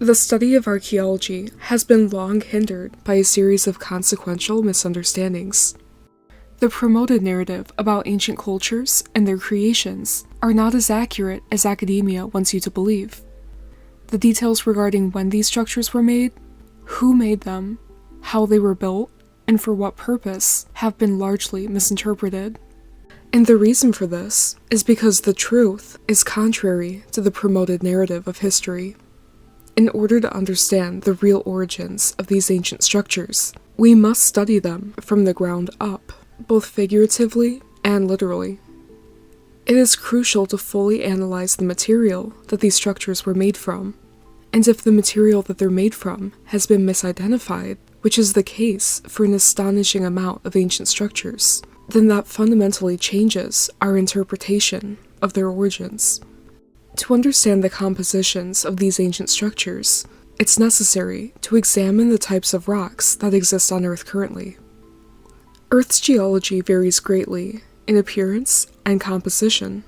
The study of archaeology has been long hindered by a series of consequential misunderstandings. The promoted narrative about ancient cultures and their creations are not as accurate as academia wants you to believe. The details regarding when these structures were made, who made them, how they were built, and for what purpose have been largely misinterpreted. And the reason for this is because the truth is contrary to the promoted narrative of history. In order to understand the real origins of these ancient structures, we must study them from the ground up, both figuratively and literally. It is crucial to fully analyze the material that these structures were made from, and if the material that they're made from has been misidentified, which is the case for an astonishing amount of ancient structures, then that fundamentally changes our interpretation of their origins. To understand the compositions of these ancient structures, it's necessary to examine the types of rocks that exist on Earth currently. Earth's geology varies greatly in appearance and composition.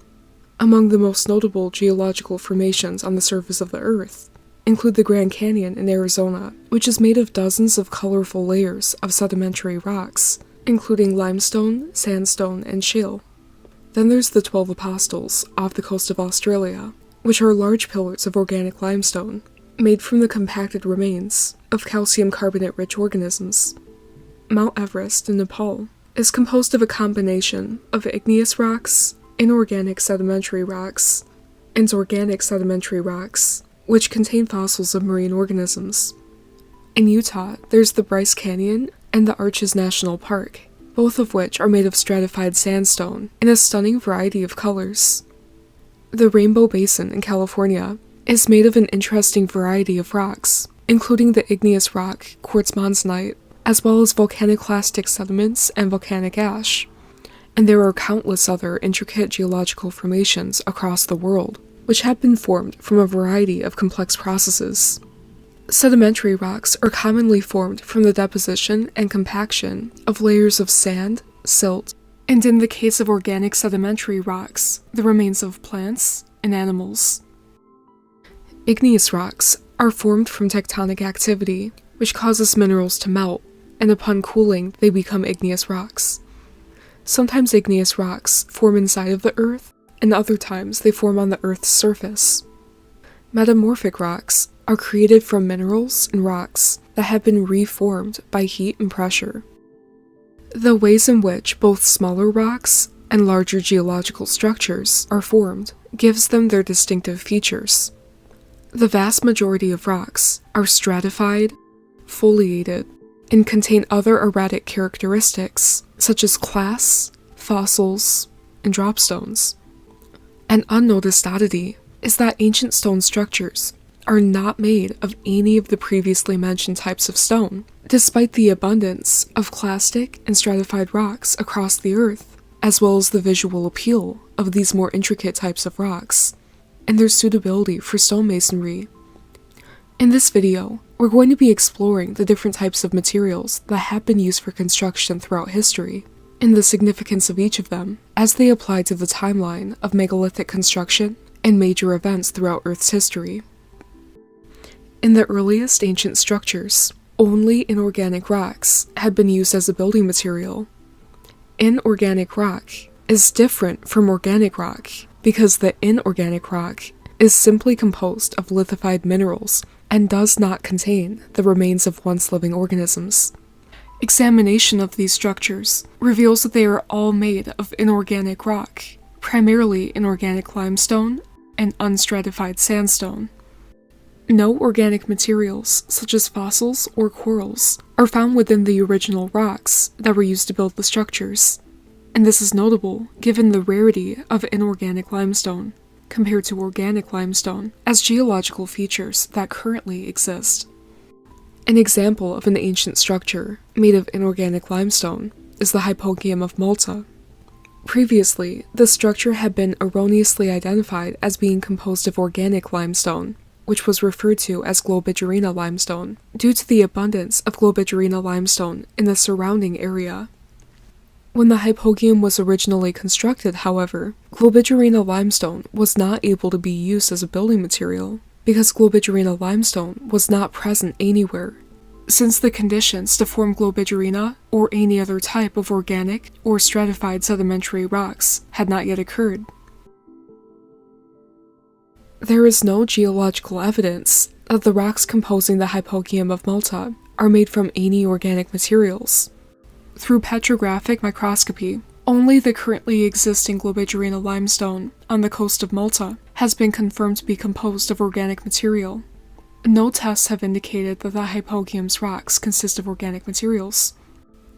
Among the most notable geological formations on the surface of the Earth include the Grand Canyon in Arizona, which is made of dozens of colorful layers of sedimentary rocks, including limestone, sandstone, and shale. Then there's the 12 Apostles off the coast of Australia, which are large pillars of organic limestone, made from the compacted remains of calcium carbonate-rich organisms. Mount Everest in Nepal is composed of a combination of igneous rocks, inorganic sedimentary rocks, and organic sedimentary rocks, which contain fossils of marine organisms. In Utah, there's the Bryce Canyon and the Arches National Park, both of which are made of stratified sandstone in a stunning variety of colors. The Rainbow Basin in California is made of an interesting variety of rocks, including the igneous rock quartz monzonite, as well as volcaniclastic sediments and volcanic ash. And there are countless other intricate geological formations across the world, which have been formed from a variety of complex processes. Sedimentary rocks are commonly formed from the deposition and compaction of layers of sand, silt, and in the case of organic sedimentary rocks, the remains of plants and animals. Igneous rocks are formed from tectonic activity, which causes minerals to melt, and upon cooling, they become igneous rocks. Sometimes igneous rocks form inside of the Earth, and other times they form on the Earth's surface. Metamorphic rocks are created from minerals and rocks that have been reformed by heat and pressure. The ways in which both smaller rocks and larger geological structures are formed gives them their distinctive features. The vast majority of rocks are stratified, foliated, and contain other erratic characteristics such as clasts, fossils, and dropstones. An unnoticed oddity is that ancient stone structures are not made of any of the previously mentioned types of stone, despite the abundance of clastic and stratified rocks across the Earth, as well as the visual appeal of these more intricate types of rocks, and their suitability for stonemasonry. In this video, we're going to be exploring the different types of materials that have been used for construction throughout history, and the significance of each of them as they apply to the timeline of megalithic construction and major events throughout Earth's history. In the earliest ancient structures, only inorganic rocks had been used as a building material. Inorganic rock is different from organic rock because the inorganic rock is simply composed of lithified minerals and does not contain the remains of once living organisms. Examination of these structures reveals that they are all made of inorganic rock, primarily inorganic limestone and unstratified sandstone. No organic materials, such as fossils or corals, are found within the original rocks that were used to build the structures, and this is notable given the rarity of inorganic limestone compared to organic limestone as geological features that currently exist. An example of an ancient structure made of inorganic limestone is the Hypogeum of Malta. Previously, the structure had been erroneously identified as being composed of organic limestone, which was referred to as Globigerina limestone, due to the abundance of Globigerina limestone in the surrounding area. When the Hypogeum was originally constructed, however, Globigerina limestone was not able to be used as a building material, because Globigerina limestone was not present anywhere, since the conditions to form Globigerina or any other type of organic or stratified sedimentary rocks had not yet occurred. There is no geological evidence that the rocks composing the Hypogeum of Malta are made from any organic materials. Through petrographic microscopy, only the currently existing Globigerina limestone on the coast of Malta has been confirmed to be composed of organic material. No tests have indicated that the Hypogeum's rocks consist of organic materials.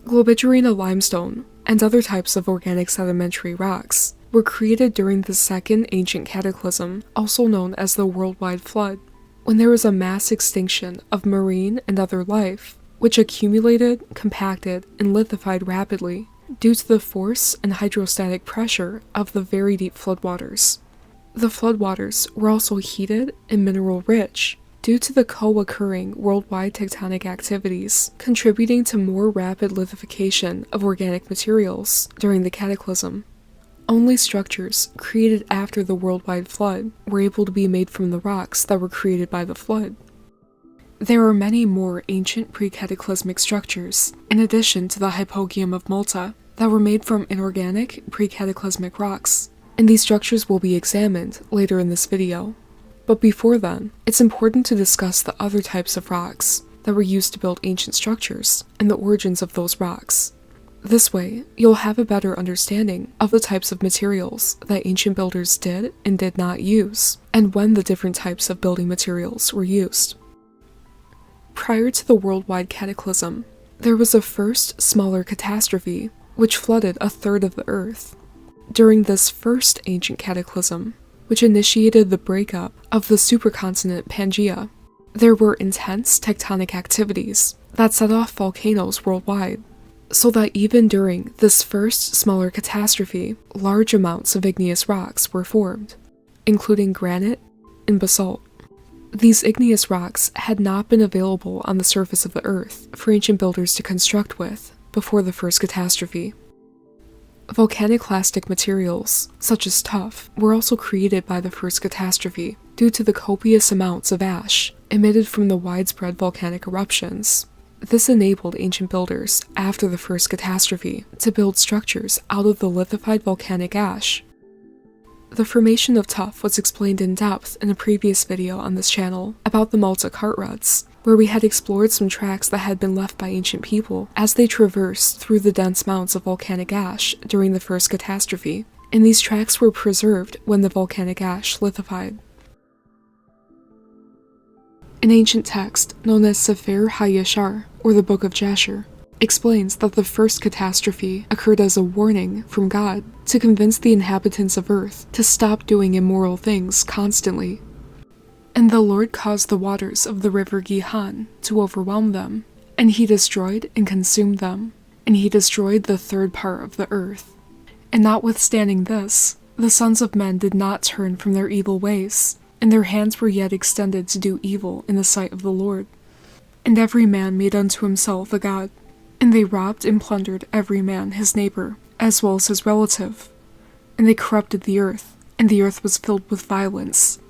Globigerina limestone and other types of organic sedimentary rocks were created during the second ancient cataclysm, also known as the worldwide flood, when there was a mass extinction of marine and other life, which accumulated, compacted, and lithified rapidly due to the force and hydrostatic pressure of the very deep floodwaters. The floodwaters were also heated and mineral-rich due to the co-occurring worldwide tectonic activities, contributing to more rapid lithification of organic materials during the cataclysm. Only structures created after the worldwide flood were able to be made from the rocks that were created by the flood. There are many more ancient pre-cataclysmic structures, in addition to the Hypogeum of Malta, that were made from inorganic pre-cataclysmic rocks, and these structures will be examined later in this video. But before then, it's important to discuss the other types of rocks that were used to build ancient structures and the origins of those rocks. This way, you'll have a better understanding of the types of materials that ancient builders did and did not use, and when the different types of building materials were used. Prior to the worldwide cataclysm, there was a first, smaller catastrophe, which flooded a third of the Earth. During this first ancient cataclysm, which initiated the breakup of the supercontinent Pangaea, there were intense tectonic activities that set off volcanoes worldwide, so that even during this first, smaller catastrophe, large amounts of igneous rocks were formed, including granite and basalt. These igneous rocks had not been available on the surface of the Earth for ancient builders to construct with before the first catastrophe. Volcaniclastic materials, such as tuff, were also created by the first catastrophe due to the copious amounts of ash emitted from the widespread volcanic eruptions. This enabled ancient builders, after the first catastrophe, to build structures out of the lithified volcanic ash. The formation of tuff was explained in depth in a previous video on this channel about the Malta cart ruts, where we had explored some tracks that had been left by ancient people as they traversed through the dense mounds of volcanic ash during the first catastrophe, and these tracks were preserved when the volcanic ash lithified. An ancient text known as Sefer HaYashar, or the Book of Jasher, explains that the first catastrophe occurred as a warning from God to convince the inhabitants of Earth to stop doing immoral things constantly. And the Lord caused the waters of the river Gihon to overwhelm them, and he destroyed and consumed them, and he destroyed the third part of the earth. And notwithstanding this, the sons of men did not turn from their evil ways, and their hands were yet extended to do evil in the sight of the Lord. And every man made unto himself a god, and they robbed and plundered every man his neighbor, as well as his relative. And they corrupted the earth, and the earth was filled with violence.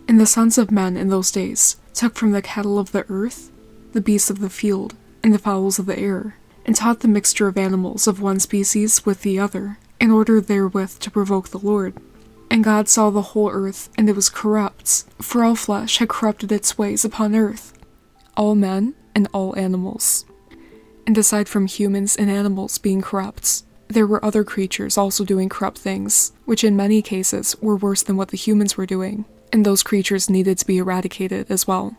And the sons of men in those days took from the cattle of the earth, the beasts of the field, and the fowls of the air, and taught the mixture of animals of one species with the other, in order therewith to provoke the Lord. And God saw the whole earth, and it was corrupt, for all flesh had corrupted its ways upon earth, all men and all animals. And aside from humans and animals being corrupt, there were other creatures also doing corrupt things, which in many cases were worse than what the humans were doing, and those creatures needed to be eradicated as well.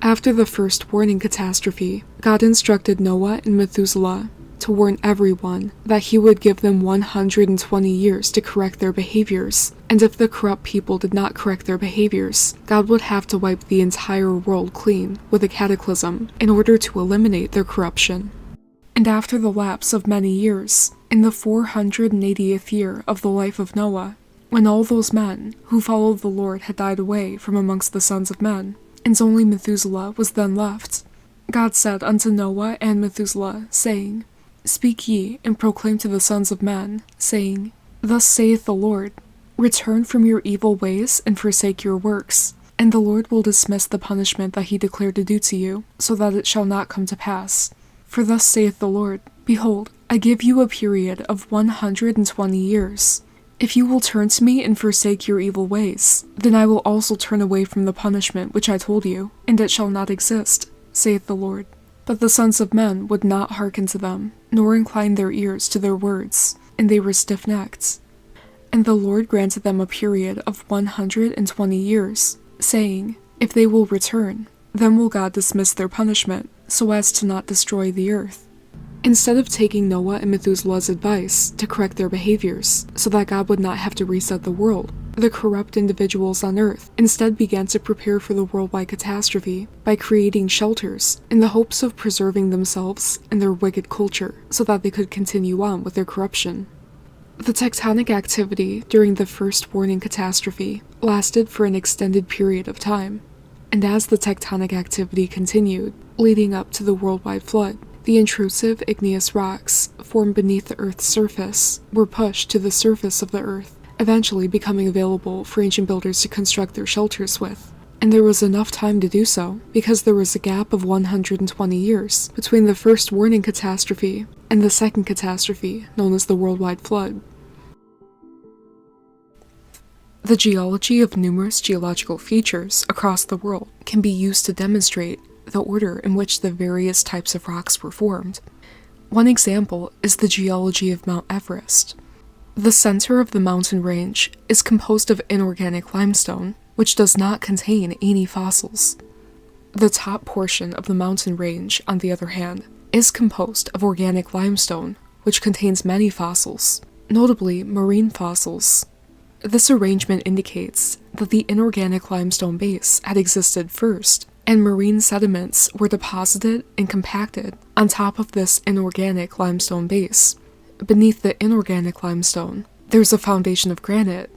After the first warning catastrophe, God instructed Noah and Methuselah to warn everyone that he would give them 120 years to correct their behaviors, and if the corrupt people did not correct their behaviors, God would have to wipe the entire world clean with a cataclysm in order to eliminate their corruption. And after the lapse of many years, in the 480th year of the life of Noah, when all those men who followed the Lord had died away from amongst the sons of men, and only Methuselah was then left, God said unto Noah and Methuselah, saying, Speak ye, and proclaim to the sons of men, saying, Thus saith the Lord, Return from your evil ways and forsake your works, and the Lord will dismiss the punishment that he declared to do to you, so that it shall not come to pass. For thus saith the Lord, Behold, I give you a period of 120 years. If you will turn to me and forsake your evil ways, then I will also turn away from the punishment which I told you, and it shall not exist, saith the Lord. But the sons of men would not hearken to them, nor incline their ears to their words, and they were stiff-necked. And the Lord granted them a period of 120 years, saying, If they will return, then will God dismiss their punishment, so as to not destroy the earth. Instead of taking Noah and Methuselah's advice to correct their behaviors, so that God would not have to reset the world, the corrupt individuals on earth instead began to prepare for the worldwide catastrophe by creating shelters in the hopes of preserving themselves and their wicked culture so that they could continue on with their corruption. The tectonic activity during the first warning catastrophe lasted for an extended period of time, and as the tectonic activity continued, leading up to the worldwide flood, the intrusive igneous rocks formed beneath the Earth's surface were pushed to the surface of the Earth, eventually becoming available for ancient builders to construct their shelters with. And there was enough time to do so, because there was a gap of 120 years between the first warning catastrophe and the second catastrophe, known as the worldwide flood. The geology of numerous geological features across the world can be used to demonstrate the order in which the various types of rocks were formed. One example is the geology of Mount Everest. The center of the mountain range is composed of inorganic limestone, which does not contain any fossils. The top portion of the mountain range, on the other hand, is composed of organic limestone, which contains many fossils, notably marine fossils. This arrangement indicates that the inorganic limestone base had existed first, and marine sediments were deposited and compacted on top of this inorganic limestone base. Beneath the inorganic limestone, there's a foundation of granite.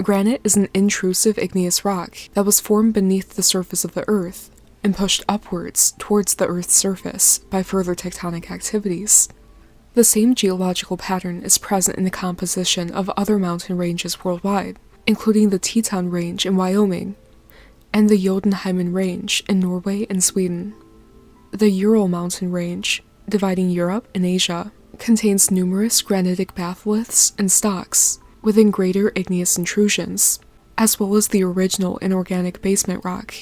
Granite is an intrusive igneous rock that was formed beneath the surface of the Earth and pushed upwards towards the Earth's surface by further tectonic activities. The same geological pattern is present in the composition of other mountain ranges worldwide, including the Teton Range in Wyoming and the Jotunheimen Range in Norway and Sweden. The Ural Mountain Range, dividing Europe and Asia, contains numerous granitic batholiths and stocks within greater igneous intrusions, as well as the original inorganic basement rock.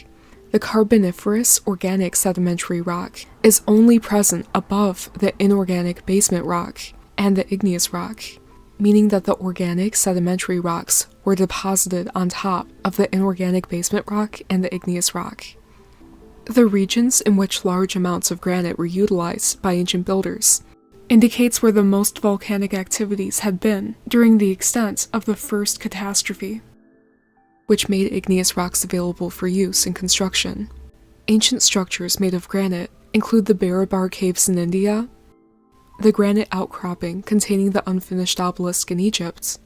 The Carboniferous organic sedimentary rock is only present above the inorganic basement rock and the igneous rock, meaning that the organic sedimentary rocks were deposited on top of the inorganic basement rock and the igneous rock. The regions in which large amounts of granite were utilized by ancient builders indicates where the most volcanic activities had been during the extent of the first catastrophe, which made igneous rocks available for use in construction. Ancient structures made of granite include the Barabar caves in India, the granite outcropping containing the unfinished obelisk in Egypt,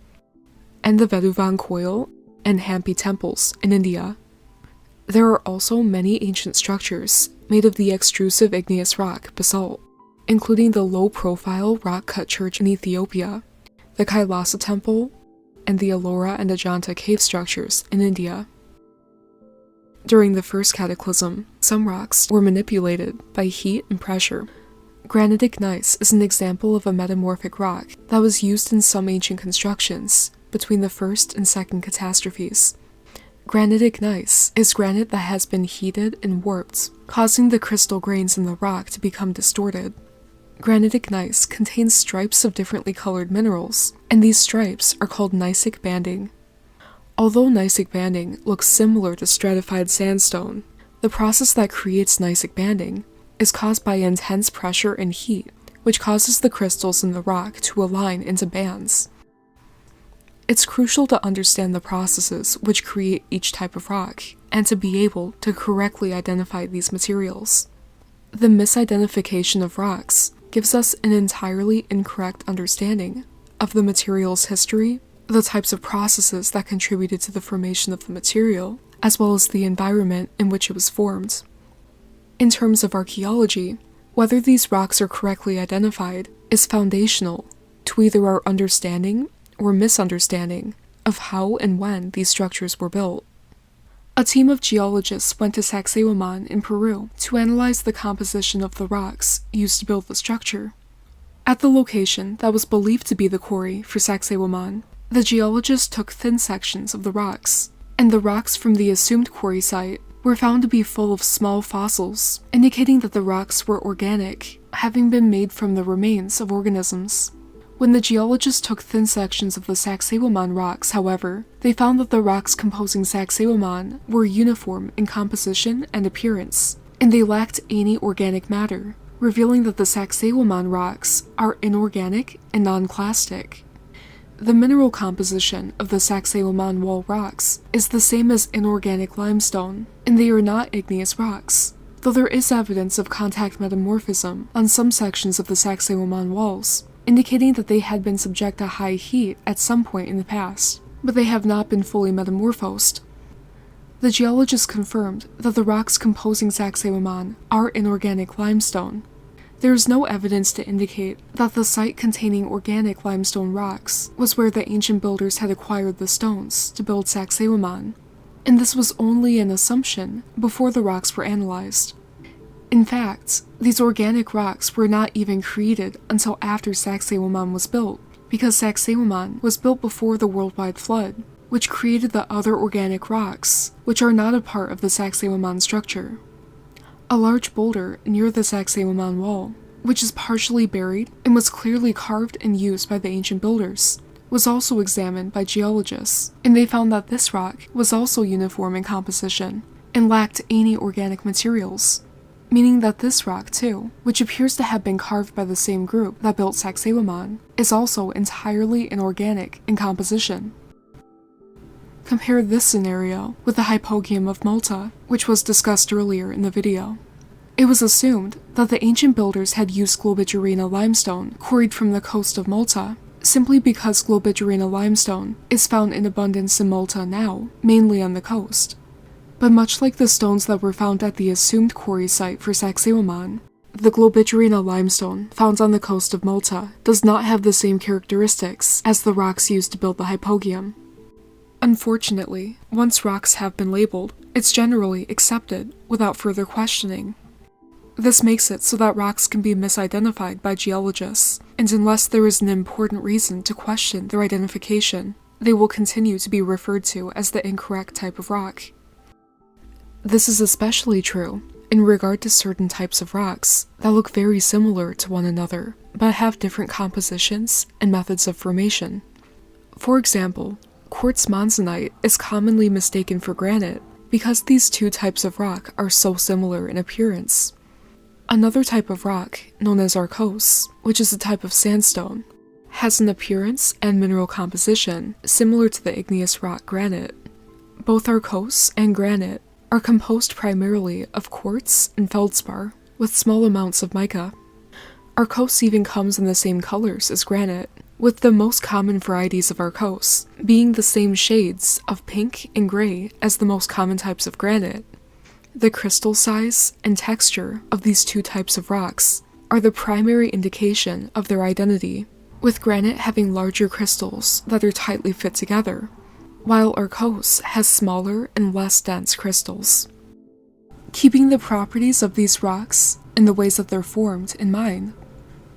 and the Veduvan Koil and Hampi temples in India. There are also many ancient structures made of the extrusive igneous rock basalt, including the low-profile rock-cut church in Ethiopia, the Kailasa temple, and the Ellora and Ajanta cave structures in India. During the first cataclysm, some rocks were manipulated by heat and pressure. Granitic gneiss is an example of a metamorphic rock that was used in some ancient constructions between the first and second catastrophes. Granitic gneiss is granite that has been heated and warped, causing the crystal grains in the rock to become distorted. Granitic gneiss contains stripes of differently colored minerals, and these stripes are called gneissic banding. Although gneissic banding looks similar to stratified sandstone, the process that creates gneissic banding is caused by intense pressure and heat, which causes the crystals in the rock to align into bands. It's crucial to understand the processes which create each type of rock, and to be able to correctly identify these materials. The misidentification of rocks gives us an entirely incorrect understanding of the material's history, the types of processes that contributed to the formation of the material, as well as the environment in which it was formed. In terms of archaeology, whether these rocks are correctly identified is foundational to either our understanding or misunderstanding of how and when these structures were built. A team of geologists went to Saxsayhuaman in Peru to analyze the composition of the rocks used to build the structure. At the location that was believed to be the quarry for Saxsayhuaman, the geologists took thin sections of the rocks, and the rocks from the assumed quarry site were found to be full of small fossils, indicating that the rocks were organic, having been made from the remains of organisms. When the geologists took thin sections of the Saxsayhuaman rocks, however, they found that the rocks composing Saxsayhuaman were uniform in composition and appearance, and they lacked any organic matter, revealing that the Saxsayhuaman rocks are inorganic and non-clastic. The mineral composition of the Saxsayhuaman wall rocks is the same as inorganic limestone, and they are not igneous rocks, though there is evidence of contact metamorphism on some sections of the Saxsayhuaman walls, indicating that they had been subject to high heat at some point in the past, but they have not been fully metamorphosed. The geologists confirmed that the rocks composing Saxsayhuaman are inorganic limestone. There is no evidence to indicate that the site containing organic limestone rocks was where the ancient builders had acquired the stones to build Saxsayhuaman, and this was only an assumption before the rocks were analyzed. In fact, these organic rocks were not even created until after Saxsayhuaman was built, because Saxsayhuaman was built before the worldwide flood, which created the other organic rocks, which are not a part of the Saxsayhuaman structure. A large boulder near the Saxsayhuaman wall, which is partially buried and was clearly carved and used by the ancient builders, was also examined by geologists, and they found that this rock was also uniform in composition and lacked any organic materials, meaning that this rock too, which appears to have been carved by the same group that built Saxsayhuaman, is also entirely inorganic in composition. Compare this scenario with the hypogeum of Malta, which was discussed earlier in the video. It was assumed that the ancient builders had used Globigerina limestone quarried from the coast of Malta, simply because Globigerina limestone is found in abundance in Malta now, mainly on the coast. But much like the stones that were found at the assumed quarry site for Saxsayhuaman, the Globigerina limestone found on the coast of Malta does not have the same characteristics as the rocks used to build the hypogeum. Unfortunately, once rocks have been labeled, it's generally accepted without further questioning. This makes it so that rocks can be misidentified by geologists, and unless there is an important reason to question their identification, they will continue to be referred to as the incorrect type of rock. This is especially true in regard to certain types of rocks that look very similar to one another, but have different compositions and methods of formation. For example, quartz monzonite is commonly mistaken for granite because these two types of rock are so similar in appearance. Another type of rock, known as arkose, which is a type of sandstone, has an appearance and mineral composition similar to the igneous rock granite. Both arkose and granite are composed primarily of quartz and feldspar, with small amounts of mica. Arkose even comes in the same colors as granite, with the most common varieties of arkose being the same shades of pink and gray as the most common types of granite. The crystal size and texture of these two types of rocks are the primary indication of their identity, with granite having larger crystals that are tightly fit together, while arkose has smaller and less dense crystals. Keeping the properties of these rocks and the ways that they're formed in mind,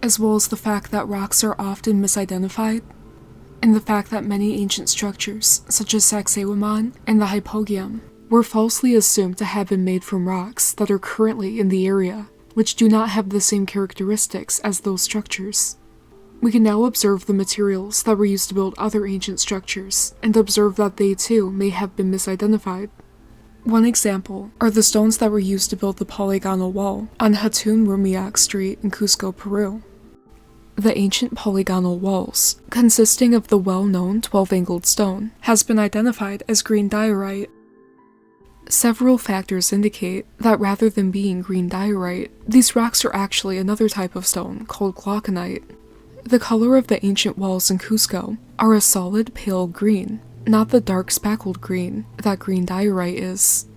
as well as the fact that rocks are often misidentified, and the fact that many ancient structures, such as Saxsayhuaman and the hypogeum, were falsely assumed to have been made from rocks that are currently in the area, which do not have the same characteristics as those structures. We can now observe the materials that were used to build other ancient structures, and observe that they too may have been misidentified. One example are the stones that were used to build the polygonal wall on Hatun Rumiak Street in Cusco, Peru. The ancient polygonal walls, consisting of the well-known 12-angled stone, has been identified as green diorite. Several factors indicate that rather than being green diorite, these rocks are actually another type of stone called glauconite. The color of the ancient walls in Cusco are a solid pale green, not the dark speckled green that green diorite is.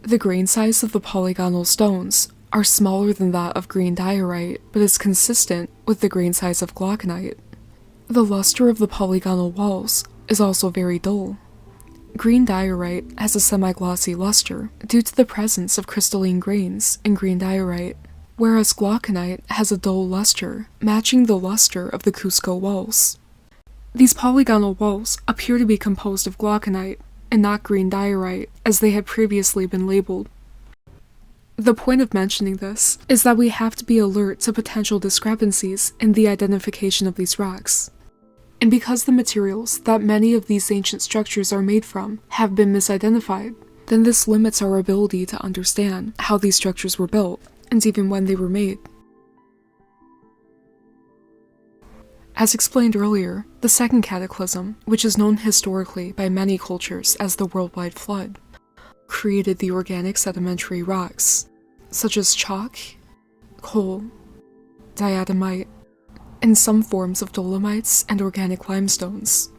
The grain size of the polygonal stones are smaller than that of green diorite, but is consistent with the grain size of glauconite. The luster of the polygonal walls is also very dull. Green diorite has a semi-glossy luster due to the presence of crystalline grains in green diorite, whereas glauconite has a dull luster, matching the luster of the Cusco walls. These polygonal walls appear to be composed of glauconite and not green diorite, as they had previously been labeled. The point of mentioning this is that we have to be alert to potential discrepancies in the identification of these rocks. And because the materials that many of these ancient structures are made from have been misidentified, then this limits our ability to understand how these structures were built, and even when they were made. As explained earlier, the second cataclysm, which is known historically by many cultures as the worldwide flood, created the organic sedimentary rocks, such as chalk, coal, diatomite, and some forms of dolomites and organic limestones.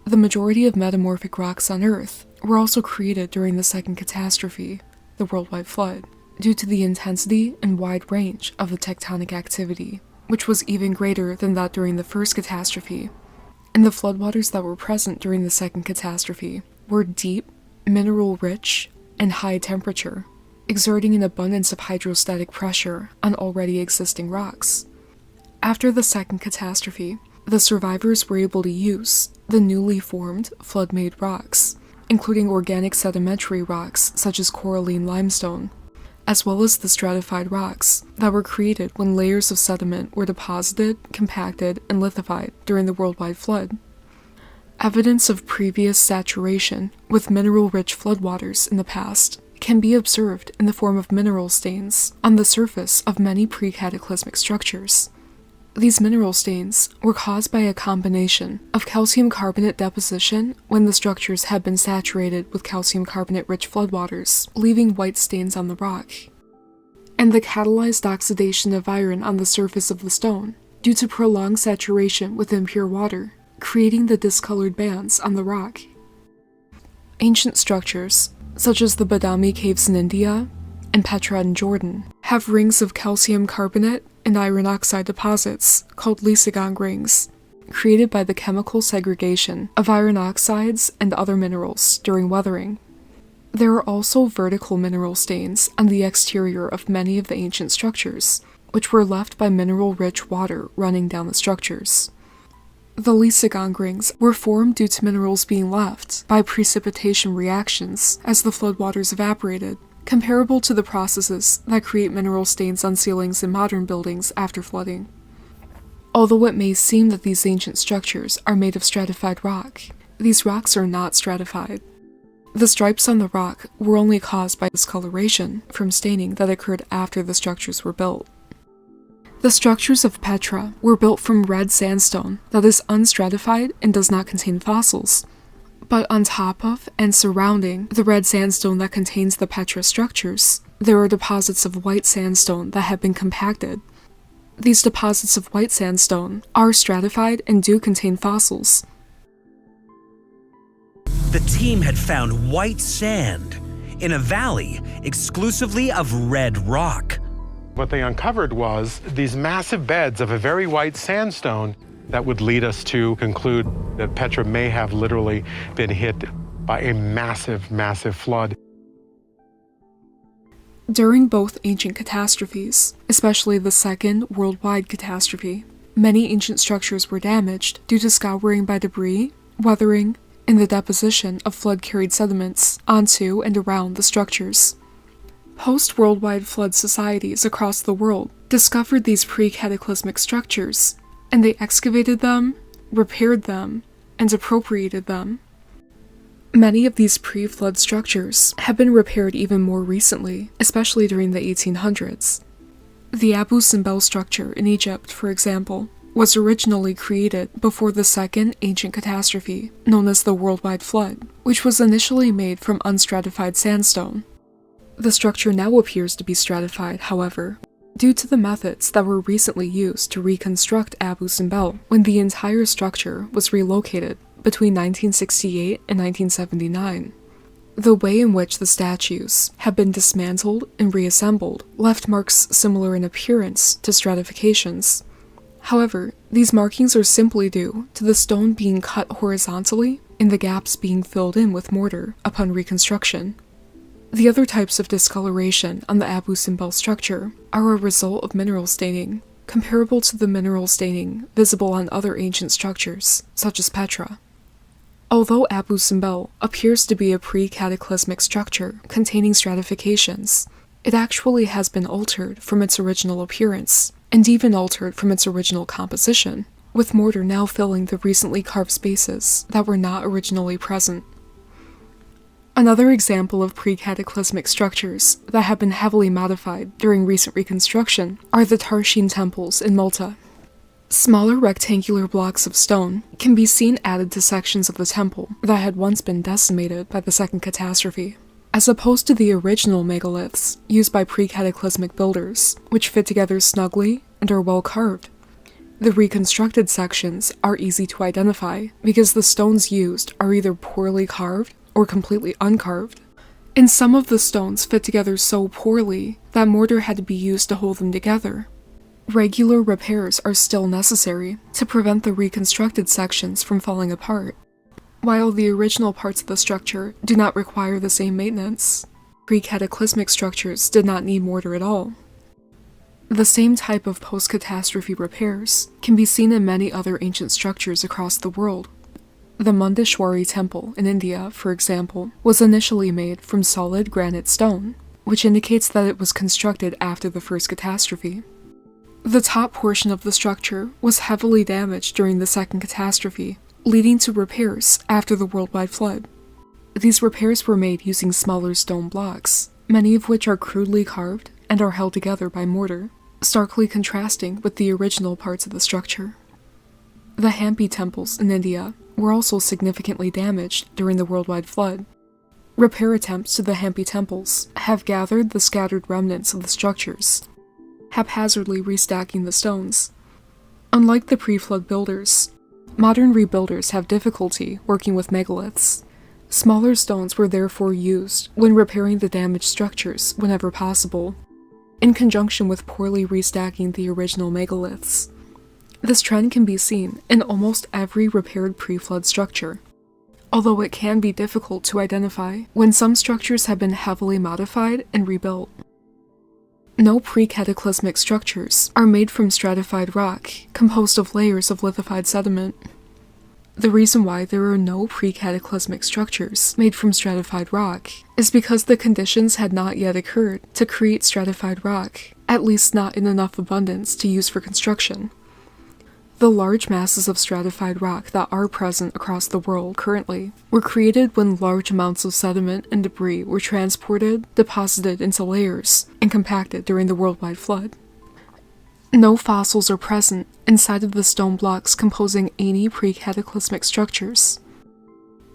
The majority of metamorphic rocks on Earth were also created during the second catastrophe, the worldwide flood, due to the intensity and wide range of the tectonic activity, which was even greater than that during the first catastrophe. And the floodwaters that were present during the second catastrophe were deep, mineral-rich, and high temperature, exerting an abundance of hydrostatic pressure on already existing rocks. After the second catastrophe, the survivors were able to use the newly formed flood-made rocks, including organic sedimentary rocks such as coralline limestone, as well as the stratified rocks that were created when layers of sediment were deposited, compacted, and lithified during the worldwide flood. Evidence of previous saturation with mineral-rich floodwaters in the past can be observed in the form of mineral stains on the surface of many pre-cataclysmic structures. These mineral stains were caused by a combination of calcium carbonate deposition when the structures had been saturated with calcium carbonate-rich floodwaters, leaving white stains on the rock, and the catalyzed oxidation of iron on the surface of the stone due to prolonged saturation with impure water, creating the discolored bands on the rock. Ancient structures, such as the Badami caves in India and Petra in Jordan, have rings of calcium carbonate and iron oxide deposits called lysagon rings, created by the chemical segregation of iron oxides and other minerals during weathering. There are also vertical mineral stains on the exterior of many of the ancient structures, which were left by mineral-rich water running down the structures. The lysagon rings were formed due to minerals being left by precipitation reactions as the floodwaters evaporated, comparable to the processes that create mineral stains on ceilings in modern buildings after flooding. Although it may seem that these ancient structures are made of stratified rock, these rocks are not stratified. The stripes on the rock were only caused by discoloration from staining that occurred after the structures were built. The structures of Petra were built from red sandstone that is unstratified and does not contain fossils. But on top of and surrounding the red sandstone that contains the Petra structures, there are deposits of white sandstone that have been compacted. These deposits of white sandstone are stratified and do contain fossils. The team had found white sand in a valley exclusively of red rock. What they uncovered was these massive beds of a very white sandstone that would lead us to conclude that Petra may have literally been hit by a massive, massive flood. During both ancient catastrophes, especially the second worldwide catastrophe, many ancient structures were damaged due to scouring by debris, weathering, and the deposition of flood-carried sediments onto and around the structures. Post-worldwide flood societies across the world discovered these pre-cataclysmic structures, and they excavated them, repaired them, and appropriated them. Many of these pre-flood structures have been repaired even more recently, especially during the 1800s. The Abu Simbel structure in Egypt, for example, was originally created before the second ancient catastrophe, known as the worldwide flood, which was initially made from unstratified sandstone. The structure now appears to be stratified, however, due to the methods that were recently used to reconstruct Abu Simbel when the entire structure was relocated between 1968 and 1979. The way in which the statues have been dismantled and reassembled left marks similar in appearance to stratifications. However, these markings are simply due to the stone being cut horizontally and the gaps being filled in with mortar upon reconstruction. The other types of discoloration on the Abu Simbel structure are a result of mineral staining, comparable to the mineral staining visible on other ancient structures, such as Petra. Although Abu Simbel appears to be a pre-cataclysmic structure containing stratifications, it actually has been altered from its original appearance, and even altered from its original composition, with mortar now filling the recently carved spaces that were not originally present. Another example of pre-cataclysmic structures that have been heavily modified during recent reconstruction are the Tarshin temples in Malta. Smaller rectangular blocks of stone can be seen added to sections of the temple that had once been decimated by the second catastrophe, as opposed to the original megaliths used by pre-cataclysmic builders, which fit together snugly and are well carved. The reconstructed sections are easy to identify because the stones used are either poorly carved or completely uncarved, and some of the stones fit together so poorly that mortar had to be used to hold them together. Regular repairs are still necessary to prevent the reconstructed sections from falling apart, while the original parts of the structure do not require the same maintenance. Pre-cataclysmic structures did not need mortar at all. The same type of post-catastrophe repairs can be seen in many other ancient structures across the world. The Mundeshwari temple in India, for example, was initially made from solid granite stone, which indicates that it was constructed after the first catastrophe. The top portion of the structure was heavily damaged during the second catastrophe, leading to repairs after the worldwide flood. These repairs were made using smaller stone blocks, many of which are crudely carved and are held together by mortar, starkly contrasting with the original parts of the structure. The Hampi temples in India were also significantly damaged during the worldwide flood. Repair attempts to the Hampi temples have gathered the scattered remnants of the structures, haphazardly restacking the stones. Unlike the pre-flood builders, modern rebuilders have difficulty working with megaliths. Smaller stones were therefore used when repairing the damaged structures whenever possible, in conjunction with poorly restacking the original megaliths. This trend can be seen in almost every repaired pre-flood structure, although it can be difficult to identify when some structures have been heavily modified and rebuilt. No pre-cataclysmic structures are made from stratified rock composed of layers of lithified sediment. The reason why there are no pre-cataclysmic structures made from stratified rock is because the conditions had not yet occurred to create stratified rock, at least not in enough abundance to use for construction. The large masses of stratified rock that are present across the world currently were created when large amounts of sediment and debris were transported, deposited into layers, and compacted during the worldwide flood. No fossils are present inside of the stone blocks composing any pre-cataclysmic structures.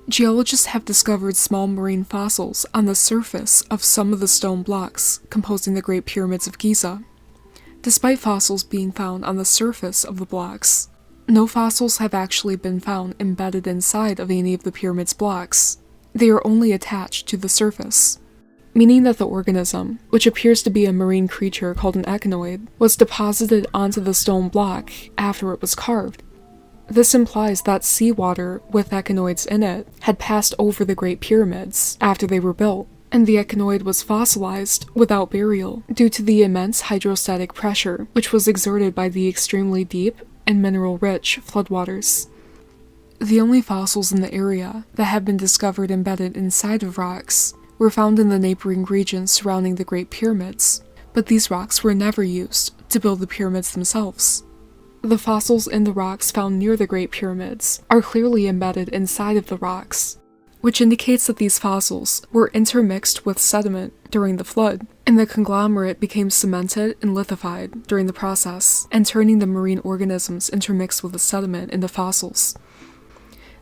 Geologists have discovered small marine fossils on the surface of some of the stone blocks composing the Great Pyramids of Giza. Despite fossils being found on the surface of the blocks, no fossils have actually been found embedded inside of any of the pyramid's blocks. They are only attached to the surface, meaning that the organism, which appears to be a marine creature called an echinoid, was deposited onto the stone block after it was carved. This implies that seawater with echinoids in it had passed over the Great Pyramids after they were built, and the echinoid was fossilized without burial due to the immense hydrostatic pressure which was exerted by the extremely deep and mineral-rich floodwaters. The only fossils in the area that have been discovered embedded inside of rocks were found in the neighboring regions surrounding the Great Pyramids, but these rocks were never used to build the pyramids themselves. The fossils in the rocks found near the Great Pyramids are clearly embedded inside of the rocks, which indicates that these fossils were intermixed with sediment during the flood, and the conglomerate became cemented and lithified during the process, and turning the marine organisms intermixed with the sediment into fossils.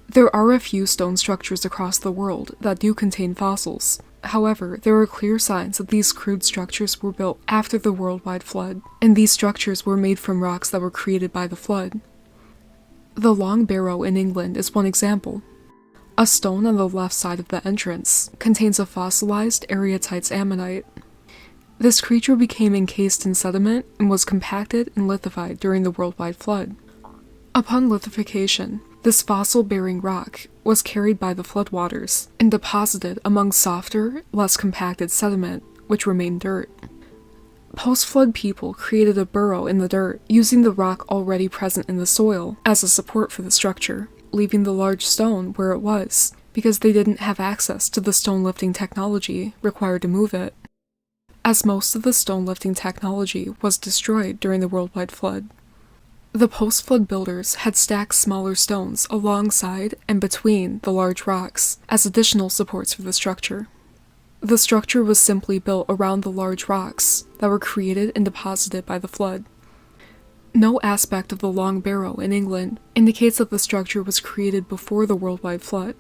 There are a few stone structures across the world that do contain fossils. However, there are clear signs that these crude structures were built after the worldwide flood, and these structures were made from rocks that were created by the flood. The Long Barrow in England is one example. A stone on the left side of the entrance contains a fossilized Areatites ammonite. This creature became encased in sediment and was compacted and lithified during the worldwide flood. Upon lithification, this fossil-bearing rock was carried by the floodwaters and deposited among softer, less compacted sediment, which remained dirt. Post-flood people created a burrow in the dirt using the rock already present in the soil as a support for the structure, leaving the large stone where it was, because they didn't have access to the stone-lifting technology required to move it, as most of the stone-lifting technology was destroyed during the worldwide flood. The post-flood builders had stacked smaller stones alongside and between the large rocks as additional supports for the structure. The structure was simply built around the large rocks that were created and deposited by the flood. No aspect of the long barrow in England indicates that the structure was created before the worldwide flood.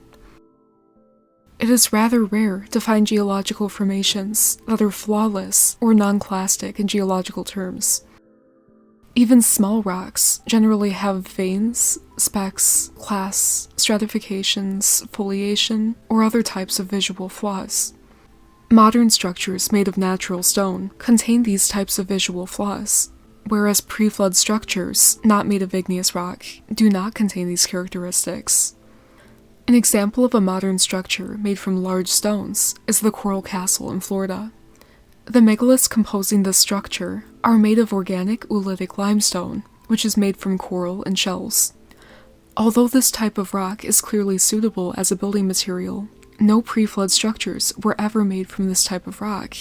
It is rather rare to find geological formations that are flawless or non-clastic in geological terms. Even small rocks generally have veins, specks, clasts, stratifications, foliation, or other types of visual flaws. Modern structures made of natural stone contain these types of visual flaws, whereas pre-flood structures not made of igneous rock do not contain these characteristics. An example of a modern structure made from large stones is the Coral Castle in Florida. The megaliths composing this structure are made of organic oolitic limestone, which is made from coral and shells. Although this type of rock is clearly suitable as a building material, no pre-flood structures were ever made from this type of rock.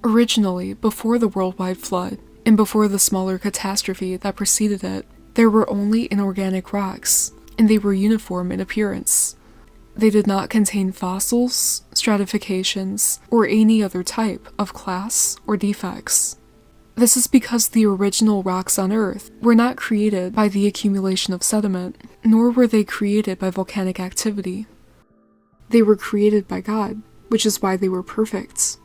Originally, before the worldwide flood, and before the smaller catastrophe that preceded it, there were only inorganic rocks, and they were uniform in appearance. They did not contain fossils, stratifications, or any other type of class or defects. This is because the original rocks on Earth were not created by the accumulation of sediment, nor were they created by volcanic activity. They were created by God, which is why they were perfect.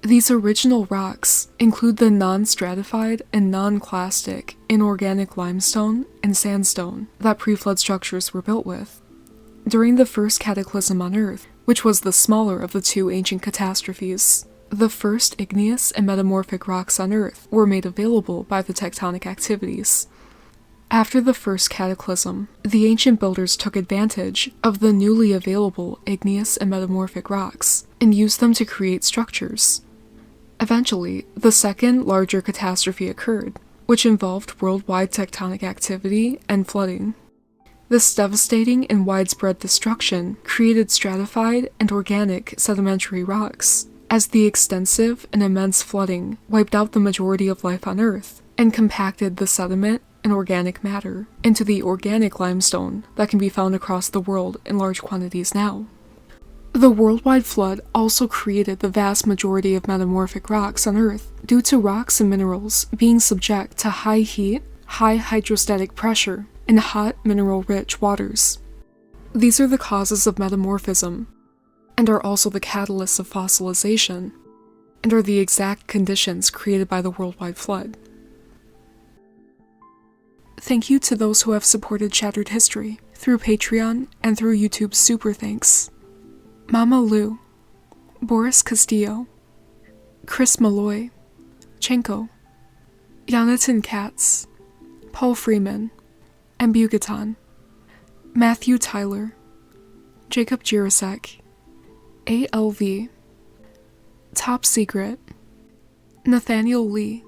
These original rocks include the non-stratified and non-clastic inorganic limestone and sandstone that pre-flood structures were built with. During the first cataclysm on Earth, which was the smaller of the two ancient catastrophes, the first igneous and metamorphic rocks on Earth were made available by the tectonic activities. After the first cataclysm, the ancient builders took advantage of the newly available igneous and metamorphic rocks and used them to create structures. Eventually, the second, larger catastrophe occurred, which involved worldwide tectonic activity and flooding. This devastating and widespread destruction created stratified and organic sedimentary rocks, as the extensive and immense flooding wiped out the majority of life on Earth and compacted the sediment and organic matter into the organic limestone that can be found across the world in large quantities now. The worldwide flood also created the vast majority of metamorphic rocks on Earth due to rocks and minerals being subject to high heat, high hydrostatic pressure, and hot, mineral-rich waters. These are the causes of metamorphism, and are also the catalysts of fossilization, and are the exact conditions created by the worldwide flood. Thank you to those who have supported Shattered History through Patreon and through YouTube's Super Thanks. Mama Lou, Boris Castillo, Chris Malloy, Chenko, Jonathan Katz, Paul Freeman, and Bugaton, Matthew Tyler, Jacob Jirasek, ALV, Top Secret, Nathaniel Lee,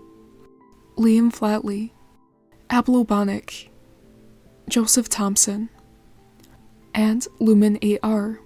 Liam Flatley, Ablobonic, Joseph Thompson, and Lumen AR.